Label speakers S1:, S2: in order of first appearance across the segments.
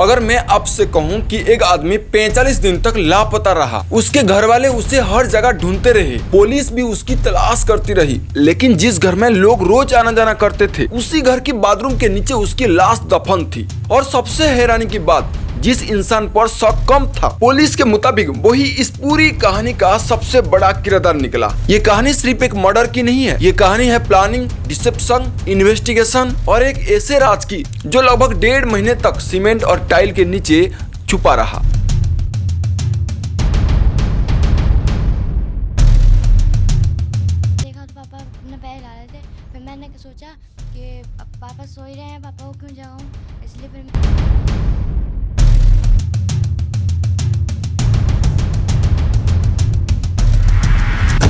S1: अगर मैं आपसे कहूं कि एक आदमी 45 दिन तक लापता रहा, उसके घर वाले उसे हर जगह ढूंढते रहे, पुलिस भी उसकी तलाश करती रही, लेकिन जिस घर में लोग रोज आना जाना करते थे उसी घर की बाथरूम के नीचे उसकी लाश दफन थी। और सबसे हैरानी की बात, जिस इंसान पर शक कम था, पुलिस के मुताबिक वही इस पूरी कहानी का सबसे बड़ा किरदार निकला। ये कहानी सिर्फ एक मर्डर की नहीं है, ये कहानी है प्लानिंग, डिसेप्शन, इन्वेस्टिगेशन और एक ऐसे राज की जो लगभग 1.5 महीने तक सीमेंट और टाइल के नीचे छुपा रहा।
S2: देखा तो पापा अपने पैर ला रहे थे, फिर मैंने सोचा कि पापा सो ही रहे हैं, पापा को क्यों जगाऊं, इसलिए फिर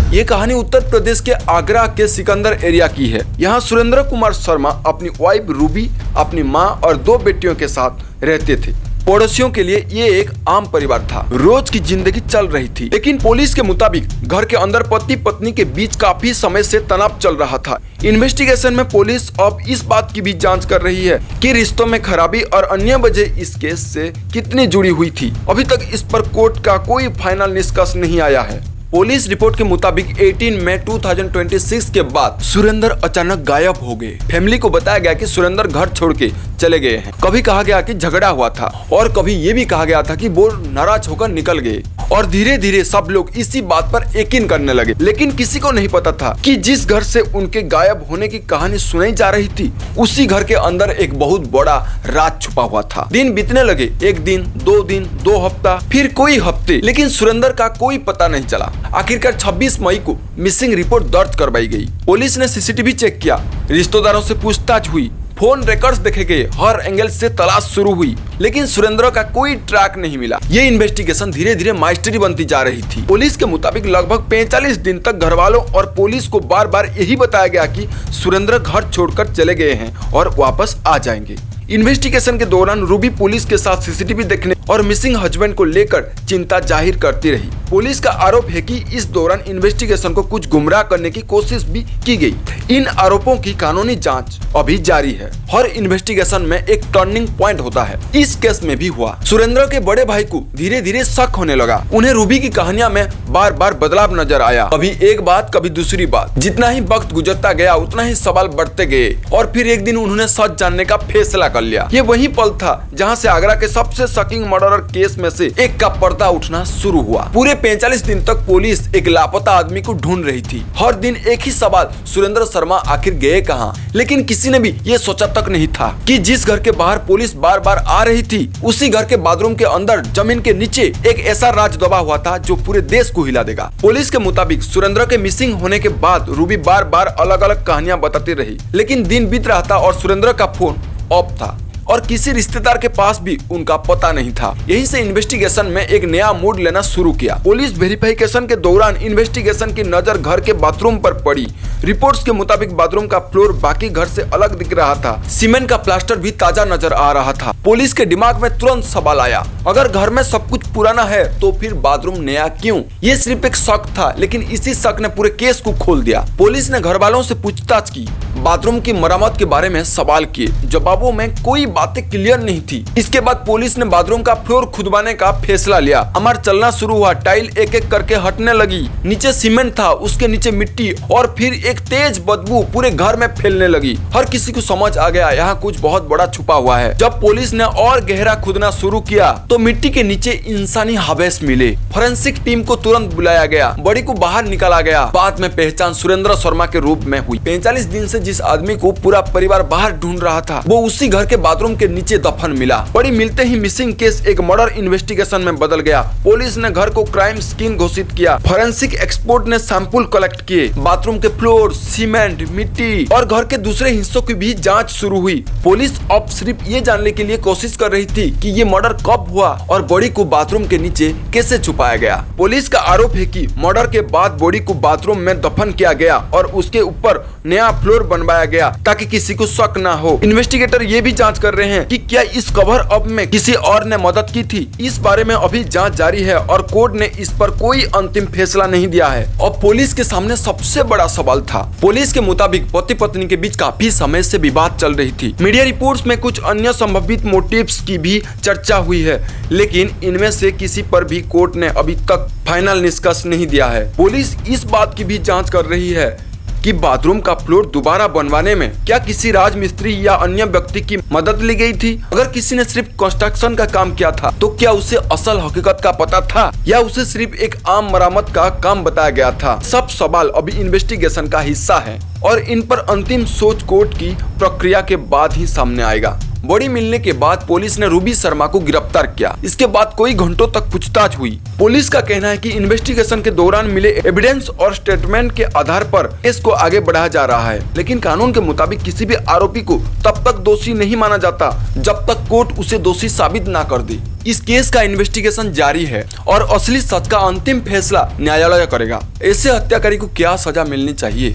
S1: ये कहानी उत्तर प्रदेश के आगरा के सिकंदर एरिया की है। यहाँ सुरेंद्र कुमार शर्मा अपनी वाइफ रूबी, अपनी माँ और 2 बेटियों के साथ रहते थे। पड़ोसियों के लिए ये एक आम परिवार था, रोज की जिंदगी चल रही थी। लेकिन पुलिस के मुताबिक घर के अंदर पति पत्नी के बीच काफी समय से तनाव चल रहा था। इन्वेस्टिगेशन में पुलिस अब इस बात की भी जांच कर रही है कि रिश्तों में खराबी और अन्य वजह इस केस से कितनी जुड़ी हुई थी। अभी तक इस पर कोर्ट का कोई फाइनल निष्कर्ष नहीं आया है। पुलिस रिपोर्ट के मुताबिक 18 मई 2026 के बाद सुरेंद्र अचानक गायब हो गए। फैमिली को बताया गया कि सुरेंद्र घर छोड़ के चले गए हैं। कभी कहा गया कि झगड़ा हुआ था और कभी ये भी कहा गया था कि वो नाराज होकर निकल गए। और धीरे धीरे सब लोग इसी बात पर यकीन करने लगे, लेकिन किसी को नहीं पता था कि जिस घर से उनके गायब होने की कहानी सुनाई जा रही थी, उसी घर के अंदर एक बहुत बड़ा राज छुपा हुआ था। दिन बीतने लगे, 1 दिन, 2 दिन, 2 हफ्ता, फिर कोई हफ्ते, लेकिन सुरेंद्र का कोई पता नहीं चला। आखिरकार 26 मई को मिसिंग रिपोर्ट दर्ज करवाई गई। पुलिस ने सीसीटीवी चेक किया, रिश्तेदारों से पूछताछ हुई, फोन रिकॉर्ड्स देखे गए, हर एंगल से तलाश शुरू हुई, लेकिन सुरेंद्र का कोई ट्रैक नहीं मिला। ये इन्वेस्टिगेशन धीरे धीरे माइस्ट्री बनती जा रही थी। पुलिस के मुताबिक लगभग 45 दिन तक घर वालों और पुलिस को बार बार यही बताया गया कि सुरेंद्र घर छोड़कर चले गए हैं और वापस आ जाएंगे। इन्वेस्टिगेशन के दौरान रूबी पुलिस के साथ सीसीटीवी देखने और मिसिंग हस्बैंड को लेकर चिंता जाहिर करती रही। पुलिस का आरोप है कि इस दौरान इन्वेस्टिगेशन को कुछ गुमराह करने की कोशिश भी की गई। इन आरोपों की कानूनी जांच अभी जारी है। हर इन्वेस्टिगेशन में एक टर्निंग पॉइंट होता है। इस केस में भी हुआ। सुरेंद्र के बड़े भाई को धीरे धीरे शक होने लगा। उन्हें रूबी की कहानियां में बार बार बदलाव नजर आया। कभी एक बात, कभी दूसरी बात। जितना ही वक्त गुजरता गया उतना ही सवाल बढ़ते गए और फिर एक दिन उन्होंने सच जानने का फैसला कर लिया। ये वही पल था जहां से आगरा के सबसे शॉकिंग मर्डर केस में से एक का पर्दा उठना शुरू हुआ। पूरे 45 दिन तक पुलिस एक लापता आदमी को ढूंढ रही थी। हर दिन एक ही सवाल, सुरेंद्र शर्मा आखिर गए कहां? लेकिन किसी ने भी ये सोचा तक नहीं था कि जिस घर के बाहर पुलिस बार बार आ रही थी, उसी घर के बाथरूम के अंदर जमीन के नीचे एक ऐसा राज दबा हुआ था जो पूरे देश को हिला देगा। पुलिस के मुताबिक सुरेंद्र के मिसिंग होने के बाद रूबी बार बार अलग अलग कहानियां बताती रही, लेकिन दिन बीत रहा था और सुरेंद्र का फोन ऑफ था और किसी रिश्तेदार के पास भी उनका पता नहीं था। यहीं से इन्वेस्टिगेशन में एक नया मूड लेना शुरू किया। पुलिस वेरिफिकेशन के दौरान इन्वेस्टिगेशन की नजर घर के बाथरूम पर पड़ी। रिपोर्ट्स के मुताबिक बाथरूम का फ्लोर बाकी घर से अलग दिख रहा था। सीमेंट का प्लास्टर भी ताजा नजर आ रहा था। पुलिस के दिमाग में तुरंत सवाल आया, अगर घर में सब कुछ पुराना है तो फिर बाथरूम नया क्यों? ये सिर्फ एक शक था, लेकिन इसी शक ने पूरे केस को खोल दिया। पुलिस ने घर वालों से पूछताछ की, बाथरूम की मरम्मत के बारे में सवाल किए। जवाबों में कोई बातें क्लियर नहीं थी। इसके बाद पुलिस ने बाथरूम का फ्लोर खुदवाने का फैसला लिया। अमर चलना शुरू हुआ, टाइल एक एक करके हटने लगी। नीचे सीमेंट था, उसके नीचे मिट्टी और फिर एक तेज बदबू पूरे घर में फैलने लगी। हर किसी को समझ आ गया यहाँ कुछ बहुत बड़ा छुपा हुआ है। जब पुलिस ने और गहरा खुदना शुरू किया तो मिट्टी के नीचे इंसानी हवेस मिले। फोरेंसिक टीम को तुरंत बुलाया गया, बॉडी को बाहर निकाला गया। बाद में पहचान सुरेंद्र शर्मा के रूप में हुई। 45 दिन से जिस आदमी को पूरा परिवार बाहर ढूंढ रहा था, वो उसी घर के बाथरूम के नीचे दफन मिला। बड़ी मिलते ही मिसिंग केस एक मर्डर इन्वेस्टिगेशन में बदल गया। पुलिस ने घर को क्राइम सीन घोषित किया। फोरेंसिक एक्सपर्ट ने सैंपल कलेक्ट किए। बाथरूम के फ्लोर, सीमेंट, मिट्टी और घर के दूसरे हिस्सों की भी जांच शुरू हुई। पुलिस अब सिर्फ ये जानने के लिए कोशिश कर रही थी कि ये मर्डर कब हुआ और बॉडी को बाथरूम के नीचे कैसे छुपाया गया। पुलिस का आरोप है कि मर्डर के बाद बॉडी को बाथरूम में दफन किया गया और उसके ऊपर नया फ्लोर बनवाया गया ताकि किसी को शक ना हो। इन्वेस्टिगेटर ये भी जांच कर रहे हैं कि क्या इस कवर अप में किसी और ने मदद की थी। इस बारे में अभी जांच जारी है और कोर्ट ने इस पर कोई अंतिम फैसला नहीं दिया है। और पुलिस के सामने सबसे बड़ा सवाल था। पुलिस के मुताबिक पति पत्नी के बीच काफी समय से विवाद चल रही थी। मीडिया रिपोर्ट्स में कुछ अन्य संभावित मोटिव्स की भी चर्चा हुई है, लेकिन इनमें से किसी पर भी कोर्ट ने अभी तक फाइनल निष्कर्ष नहीं दिया है। पुलिस इस बात की भी जांच कर रही है कि बाथरूम का फ्लोर दोबारा बनवाने में क्या किसी राजमिस्त्री या अन्य व्यक्ति की मदद ली गई थी। अगर किसी ने सिर्फ कंस्ट्रक्शन का काम किया था तो क्या उसे असल हकीकत का पता था या उसे सिर्फ एक आम मरम्मत का काम बताया गया था। सब सवाल अभी इन्वेस्टिगेशन का हिस्सा है और इन पर अंतिम सोच कोर्ट की प्रक्रिया के बाद ही सामने आएगा। बॉडी मिलने के बाद पुलिस ने रूबी शर्मा को गिरफ्तार किया। इसके बाद कोई घंटों तक पूछताछ हुई। पुलिस का कहना है कि इन्वेस्टिगेशन के दौरान मिले एविडेंस और स्टेटमेंट के आधार पर केस को आगे बढ़ाया जा रहा है, लेकिन कानून के मुताबिक किसी भी आरोपी को तब तक दोषी नहीं माना जाता जब तक कोर्ट उसे दोषी साबित ना कर दे। इस केस का इन्वेस्टिगेशन जारी है और असली सच का अंतिम फैसला न्यायालय करेगा। ऐसे हत्याकारी को क्या सजा मिलनी चाहिए,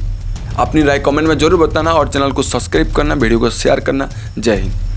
S1: अपनी राय कमेंट में जरूर बताना और चैनल को सब्सक्राइब करना, वीडियो को शेयर करना। जय हिंद।